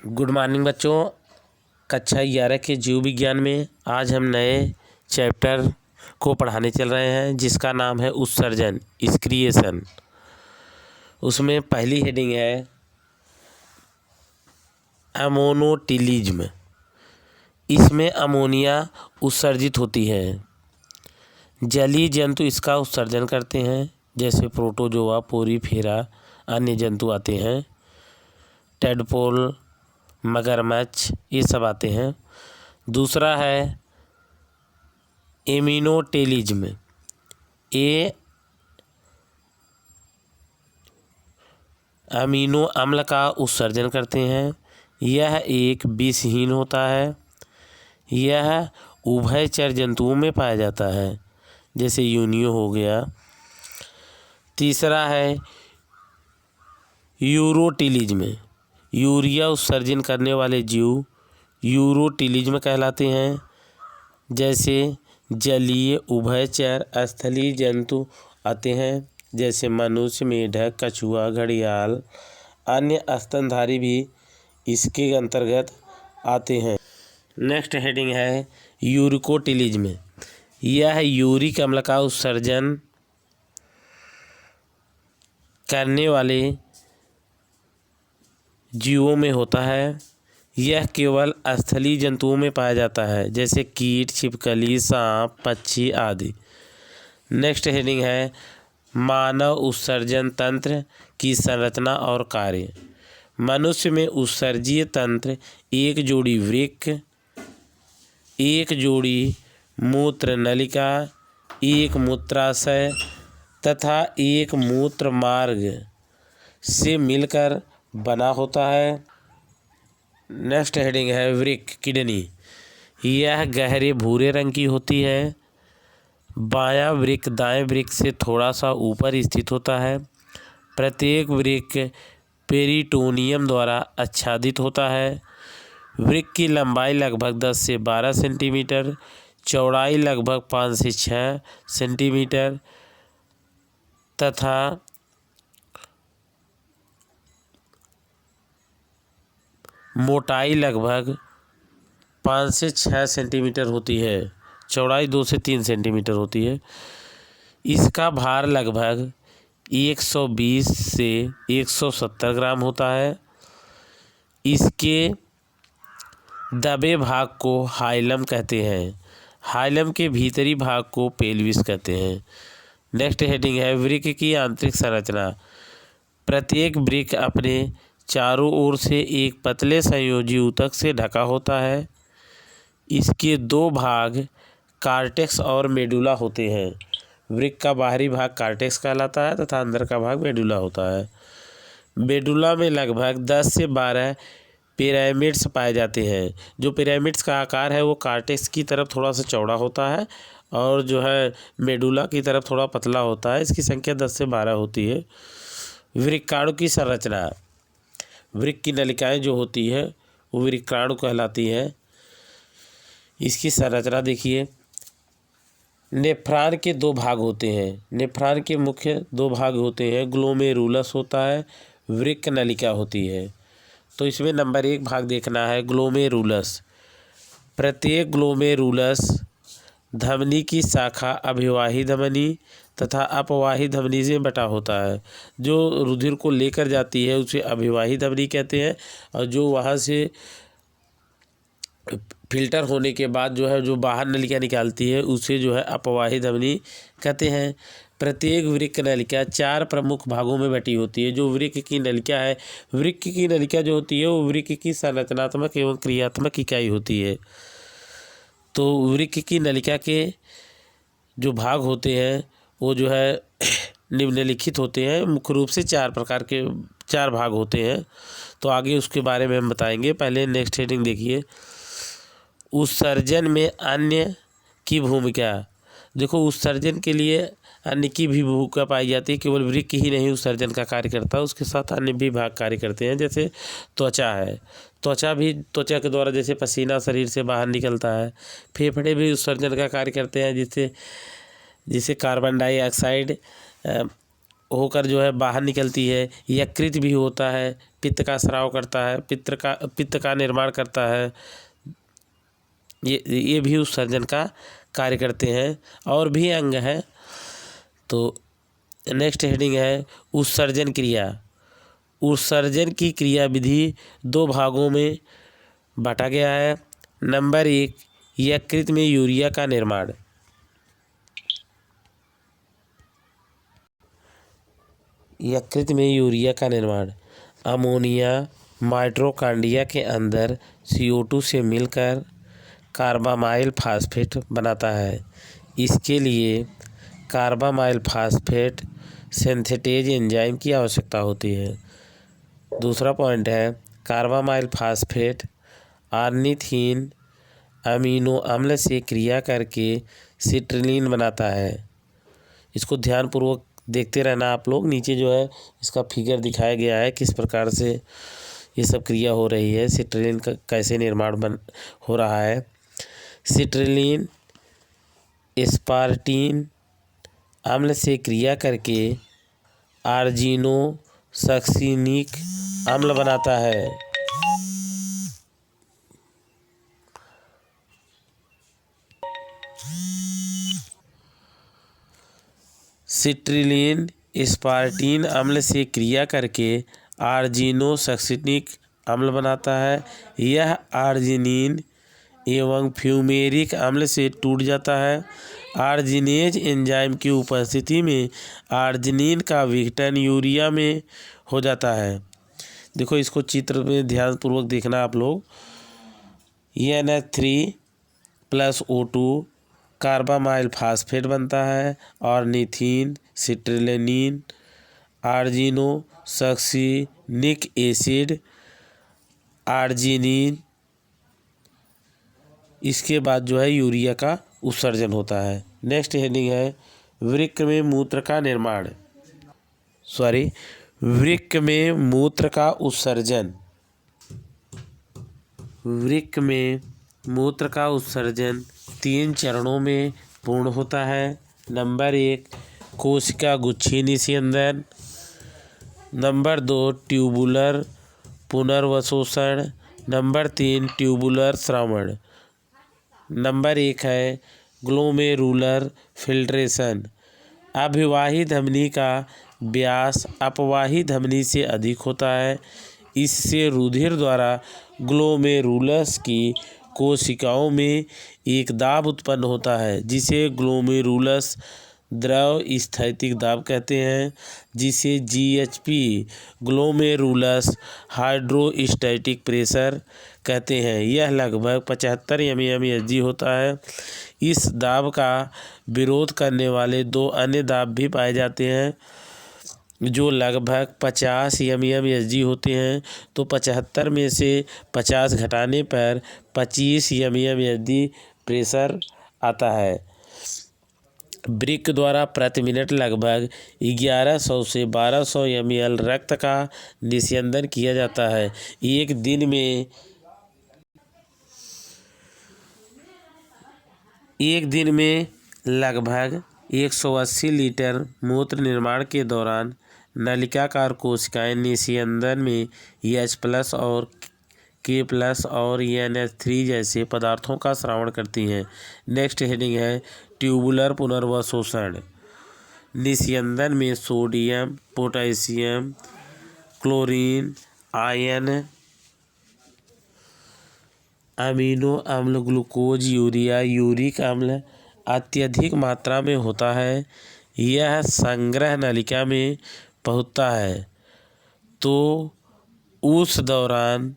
Good morning बच्चों। कक्षा 11 के जीव विज्ञान में आज हम नए चैप्टर को पढ़ाने चल रहे हैं जिसका नाम है उत्सर्जन, क्रिएशन। उसमें पहली हेडिंग है अमोनोटिलिज्म। इसमें अमोनिया उत्सर्जित होती है। जलीय जंतु इसका उत्सर्जन करते हैं, जैसे प्रोटोजोआ, पोरीफेरा, अन्य जंतु आते हैं, टेडपोल, मगरमच्छ, ये सब आते हैं। दूसरा है एमिनोटेलिज्म। ये अमीनो अम्ल का उत्सर्जन करते हैं। यह एक विषहीन होता है। यह उभयचर जंतुओं में पाया जाता है, जैसे यूनियो हो गया। तीसरा है यूरोटिलिज्म। यूरिया उत्सर्जन करने वाले जीव यूरोटिलिज्म कहलाते हैं, जैसे जलीय, उभयचर, स्थलीय जंतु आते हैं, जैसे मनुष्य, मेढक, कछुआ, घड़ियाल, अन्य स्तनधारी भी इसके अंतर्गत आते हैं। नेक्स्ट हेडिंग है यूरिकोटिलिज्म। यह यूरिक अम्ल का उत्सर्जन करने वाले जीवों में होता है। यह केवल स्थलीय जंतुओं में पाया जाता है, जैसे कीट, छिपकली, सांप, पक्षी आदि। नेक्स्ट हेडिंग है मानव उत्सर्जन तंत्र की संरचना और कार्य। मनुष्य में उत्सर्जीय तंत्र एक जोड़ी वृक्क, एक जोड़ी मूत्र नलिका, एक मूत्राशय तथा एक मूत्र मार्ग से मिलकर बना होता है। नेक्स्ट हेडिंग है वृक्क, किडनी। यह गहरे भूरे रंग की होती है। बायां वृक्क दाएं वृक्क से थोड़ा सा ऊपर स्थित होता है। प्रत्येक वृक्क पेरिटोनियम द्वारा आच्छादित होता है। वृक्क की लंबाई लगभग 10 से 12 सेंटीमीटर, चौड़ाई लगभग 5 से 6 सेंटीमीटर तथा मोटाई लगभग 5 से 6 सेंटीमीटर होती है। चौड़ाई 2 से 3 सेंटीमीटर होती है। इसका भार लगभग 120 से 170 ग्राम होता है। इसके दबे भाग को हाइलम कहते हैं। हाइलम के भीतरी भाग को पेल्विस कहते हैं। नेक्स्ट हेडिंग है वृक्क की आंतरिक संरचना। प्रत्येक वृक्क अपने चारों ओर से एक पतले संयोजी ऊतक से ढका होता है। इसके दो भाग कार्टेक्स और मेडुला होते हैं। वृक्क का बाहरी भाग कार्टेक्स कहलाता है तथा अंदर का भाग मेडुला होता है। मेडुला में लगभग 10 से 12 पिरामिड्स पाए जाते हैं। जो पिरामिड्स का आकार है वो कार्टेक्स की तरफ थोड़ा सा चौड़ा होता है और जो है मेडुला की तरफ थोड़ा पतला होता है। इसकी संख्या 10 से 12 होती है। वृक्काणु की संरचना। वृक्क की नलिकाएं जो होती है वो वृक्काणु कहलाती है। इसकी संरचना देखिए। नेफ्रॉन के 2 भाग होते हैं। नेफ्रॉन के मुख्य 2 भाग होते हैं। ग्लोमेरुलस होता है, वृक्क नलिका होती है। तो इसमें नंबर 1 भाग देखना है ग्लोमेरुलस। प्रत्येक ग्लोमेरुलस धमनी की शाखा अभिवाही धमनी तथा अपवाही धमनी से बटा होता है। जो रुधिर को लेकर जाती है उसे अभिवाही धमनी कहते हैं, और जो वहाँ से फिल्टर होने के बाद जो है जो बाहर नलिका निकालती है उसे जो है अपवाही धमनी कहते हैं। प्रत्येक वृक्क नलिका 4 प्रमुख भागों में बटी होती है। जो वृक्क की नलिका है, वृक्क की नलिका जो होती है वो वृक्क की संरचनात्मक एवं क्रियात्मक इकाई होती है। तो वृक्क की नलिका के जो भाग होते हैं वो जो है निम्नलिखित होते हैं। मुख्य रूप से 4 प्रकार के 4 भाग होते हैं। तो आगे उसके बारे में हम बताएंगे। पहले नेक्स्ट हेडिंग देखिए उत्सर्जन में अन्य की भूमिका। देखो उत्सर्जन के लिए अन्य की भी भूमिका पाई जाती है। केवल वृक्क ही नहीं उत्सर्जन का कार्य करता, उसके साथ अन्य भी भाग कार्य करते हैं। जैसे त्वचा है, त्वचा के द्वारा जैसे पसीना शरीर से बाहर निकलता है। फेफड़े भी उत्सर्जन का कार्य करते हैं, जिससे कार्बन डाइऑक्साइड होकर जो है बाहर निकलती है। यकृत भी होता है, पित्त का स्राव करता है, पित्त का निर्माण करता है। ये भी उत्सर्जन का कार्य करते हैं। और भी अंग है। तो नेक्स्ट हेडिंग है उत्सर्जन क्रिया। उत्सर्जन की क्रिया विधि 2 भागों में बांटा गया है। नंबर 1, यकृत में यूरिया का निर्माण। यकृत में यूरिया का निर्माण अमोनिया माइटोकॉन्ड्रिया के अंदर CO2 से मिलकर कार्बामाइल फास्फेट बनाता है। इसके लिए कार्बामाइल फास्फेट सिंथेटेज एंजाइम की आवश्यकता होती है। दूसरा पॉइंट है कार्बामाइल फास्फेट ऑर्निथीन अमीनो अम्ल से क्रिया करके सिट्रिलिन बनाता है। इसको ध्यानपूर्वक देखते रहना आप लोग। नीचे जो है इसका फिगर दिखाया गया है किस प्रकार से ये सब क्रिया हो रही है, सिट्रिलिन का कैसे निर्माण हो रहा है। सिट्रिलिन एस्पार्टिन अम्ल से क्रिया करके आर्जिनो सक्सिनिक अम्ल बनाता है। सिट्रिलिन एस्पार्टिन अम्ल से क्रिया करके आर्जिनो सक्सिनिक अम्ल बनाता है। यह आर्जिनिन एवं फ्यूमेरिक अम्ल से टूट जाता है। आर्जिनेज एंजाइम की उपस्थिति में आर्जिनिन का विघटन यूरिया में हो जाता है। देखो इसको चित्र में ध्यानपूर्वक देखना आप लोग। NH3+O2 कार्बामाइल फास्फेट बनता है और नीथीन सिट्रिलिन आर्जिनो सक्सिनिक एसिड आर्जिनिन। इसके बाद जो है यूरिया का उत्सर्जन होता है। नेक्स्ट हेडिंग है वृक्क में मूत्र का निर्माण। वृक्क में मूत्र का उत्सर्जन। वृक्क में मूत्र का उत्सर्जन 3 चरणों में पूर्ण होता है। नंबर 1, कोशिका गुच्छी निस्यंदन। नंबर 2, ट्यूबुलर पुनर्वशोषण। नंबर 3, ट्यूबुलर श्रावण। नंबर 1 है ग्लोमेरुलर फिल्ट्रेशन। अभिवाही धमनी का व्यास अपवाही धमनी से अधिक होता है। इससे रुधिर द्वारा ग्लोमेरुलस की कोशिकाओं में एक दाब उत्पन्न होता है जिसे ग्लोमेरुलस द्रव स्थैतिक दाब कहते हैं, जिसे GHP ग्लोमेरुलस हाइड्रोस्टैटिक प्रेशर कहते हैं। यह लगभग 75 mmHg होता है। इस दाब का विरोध करने वाले 2 अन्य दाब भी पाए जाते हैं जो लगभग 50 mmHg होते हैं। तो 75 में से 50 घटाने पर 25 mmHg प्रेशर आता है। वृक्क द्वारा प्रति मिनट लगभग 1100 से 1200 ml रक्त का निस्यंदन किया जाता है। एक दिन में लगभग 180 लीटर मूत्र निर्माण के दौरान नलिकाकार कोशिकाएं निस्यंदन में H+ और K+ और NH3 जैसे पदार्थों का स्रावण करती हैं। नेक्स्ट हेडिंग है ट्यूबुलर पुनर्वशोषण। निस्यंदन में sodium potassium chlorine ion amino अम्ल ग्लूकोज यूरिया यूरिक अम्ल अत्यधिक मात्रा में होता है। यह संग्रह नलिका में पहुँचता है तो उस दौरान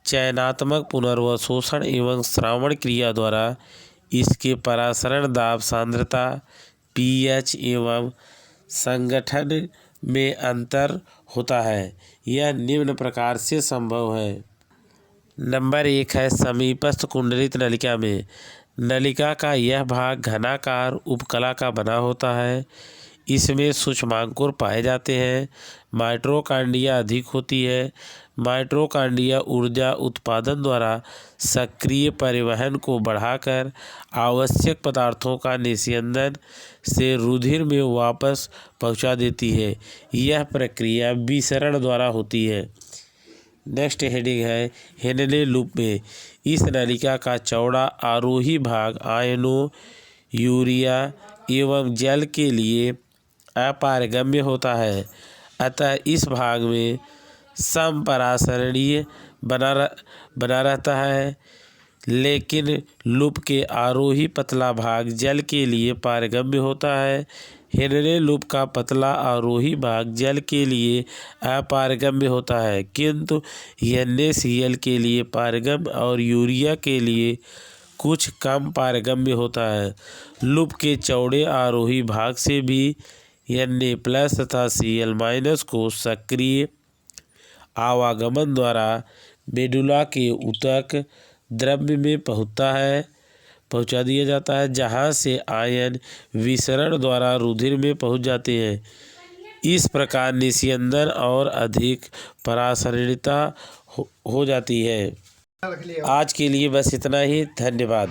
चयनात्मक पुनर्वशोषण एवं श्रावण क्रिया द्वारा इसके परासरण दाब सांद्रता pH एवं संगठन में अंतर होता है। यह निम्न प्रकार से संभव है। नंबर 1 है समीपस्थ कुंडलित नलिका में नलिका का यह भाग घनाकार उपकला का बना होता है। इसमें सूक्ष्मांकुर पाए जाते हैं। माइटोकॉन्ड्रिया अधिक होती है। माइटोकॉन्ड्रिया ऊर्जा उत्पादन द्वारा सक्रिय परिवहन को बढ़ाकर आवश्यक पदार्थों का निस्यंदन से रुधिर में वापस पहुंचा देती है। यह प्रक्रिया विसरण द्वारा होती है। नेक्स्ट हेडिंग है हेनले लूप में इस नलिका का चौड़ा आरोही भाग आयनों, यूरिया एवं जल के लिए अपारगम्य होता है, अतः इस भाग में समपरासरणीय बना रहता है, लेकिन लूप के आरोही पतला भाग जल के लिए पारगम्य होता है। हेनले लूप का पतला आरोही भाग जल के लिए अपारगम्य होता है, किंतु NaCl के लिए पारगम्य और यूरिया के लिए कुछ कम पारगम्य होता है। लूप के चौड़े आरोही भाग से भी Na+ तथा Cl- को सक्रिय आवागमन द्वारा मेडुला के ऊतक द्रव्य में पहुंचा दिया जाता है, जहां से आयन विसरण द्वारा रुधिर में पहुंच जाते हैं। इस प्रकार निस्यंदन और अधिक परासरणीयता हो जाती है। आज के लिए बस इतना ही। धन्यवाद।